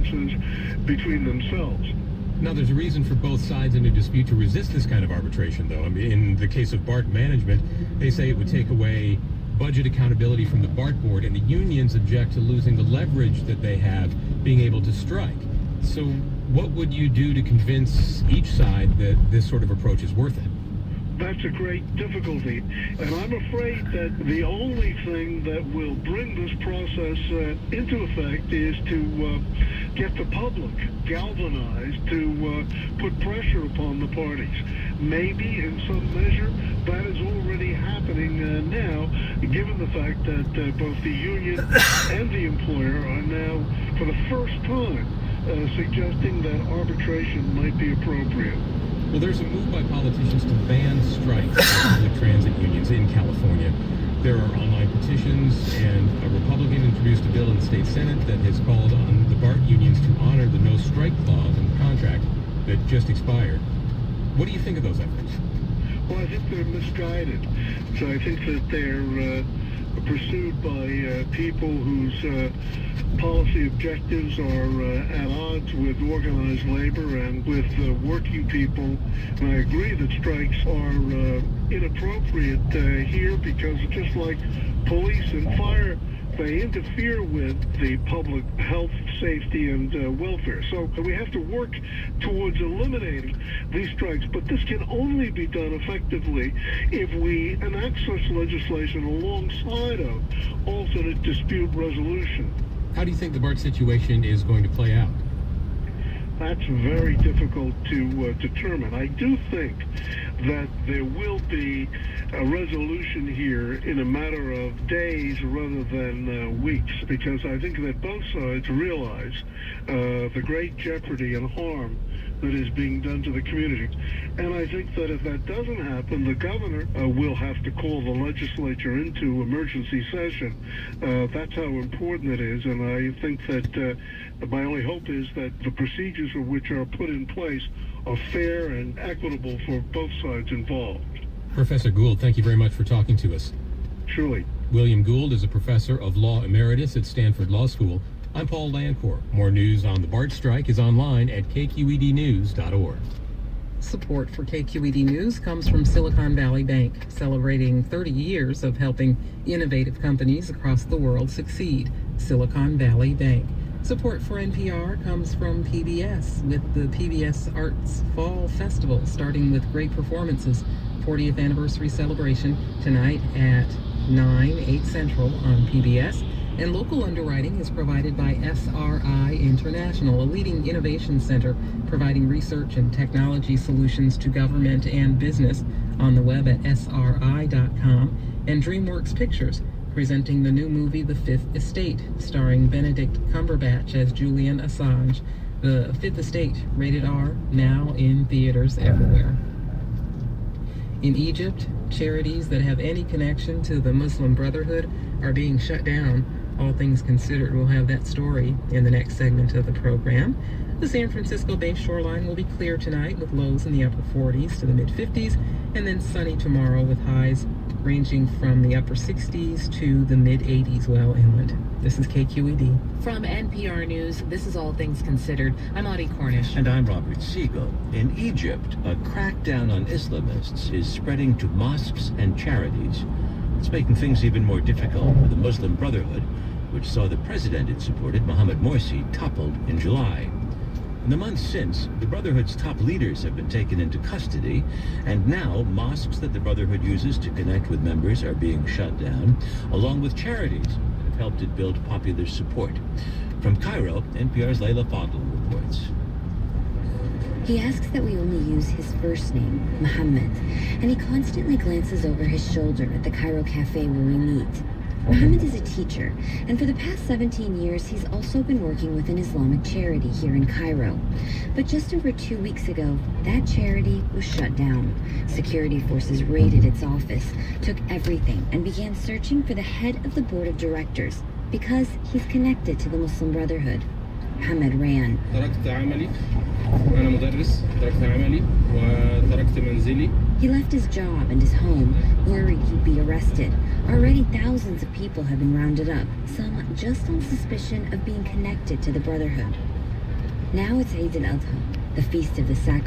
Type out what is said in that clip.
differences between themselves. Now, there's a reason for both sides in a dispute to resist this kind of arbitration, though. I mean, in the case of BART management, they say it would take away budget accountability from the BART board, and the unions object to losing the leverage that they have being able to strike. So what would you do to convince each side that this sort of approach is worth it? That's a great difficulty, and I'm afraid that the only thing that will bring this process into effect is to get the public galvanized to put pressure upon the parties. Maybe in some measure that is already happening now, given the fact that both the union and the employer are now, for the first time, suggesting that arbitration might be appropriate. Well, there's a move by politicians to ban strikes for public transit unions in California. There are online petitions, and a Republican introduced a bill in the state Senate that has called on the BART unions to honor the no-strike clause in the contract that just expired. What do you think of those efforts? Well, I think they're misguided. So I think that they're pursued by people whose policy objectives are at odds with organized labor and with working people. And I agree that strikes are inappropriate here because just like police and fire, they interfere with the public health, safety, and welfare. So we have to work towards eliminating these strikes, but this can only be done effectively if we enact such legislation alongside of alternate dispute resolution. How do you think the BART situation is going to play out? That's very difficult to determine. I do think that there will be a resolution here in a matter of days rather than weeks, because I think that both sides realize the great jeopardy and harm that is being done to the community. And I think that if that doesn't happen, the governor will have to call the legislature into emergency session. That's how important it is, and I think that my only hope is that the procedures of which are put in place are fair and equitable for both sides involved. Professor Gould, thank you very much for talking to us. Surely. William Gould is a professor of law emeritus at Stanford Law School. I'm Paul Lancourt. More news on the BART strike is online at kqednews.org. Support for KQED News comes from Silicon Valley Bank, celebrating 30 years of helping innovative companies across the world succeed. Silicon Valley Bank. Support for NPR comes from PBS, with the PBS Arts Fall Festival starting with great performances. 40th anniversary celebration tonight at 8 Central on PBS. And local underwriting is provided by SRI International, a leading innovation center providing research and technology solutions to government and business, on the web at sri.com. And DreamWorks Pictures, presenting the new movie The Fifth Estate, starring Benedict Cumberbatch as Julian Assange. The Fifth Estate, rated R, now in theaters everywhere. In Egypt, charities that have any connection to the Muslim Brotherhood are being shut down. All things considered, we'll have that story in the next segment of the program. The San Francisco Bay shoreline will be clear tonight with lows in the upper 40s to the mid-50s, and then sunny tomorrow with highs ranging from the upper 60s to the mid-80s well inland. This is KQED. From NPR News, this is All Things Considered. I'm Audie Cornish. And I'm Robert Siegel. In Egypt, a crackdown on Islamists is spreading to mosques and charities. It's making things even more difficult for the Muslim Brotherhood, which saw the president it supported, Mohamed Morsi, toppled in July. In the months since, the Brotherhood's top leaders have been taken into custody, and now mosques that the Brotherhood uses to connect with members are being shut down, along with charities that have helped it build popular support. From Cairo, NPR's Layla Fadl reports. He asks that we only use his first name, Mohammed, and he constantly glances over his shoulder at the Cairo cafe where we meet. Mohammed is a teacher, and for the past 17 years, he's also been working with an Islamic charity here in Cairo. But just over 2 weeks ago, that charity was shut down. Security forces raided its office, took everything, and began searching for the head of the board of directors, because he's connected to the Muslim Brotherhood. Mohammed ran. He left his job and his home, worried he'd be arrested. Already thousands of people have been rounded up, some just on suspicion of being connected to the Brotherhood. Now it's Eid al-Adha, the feast of the sacrifice.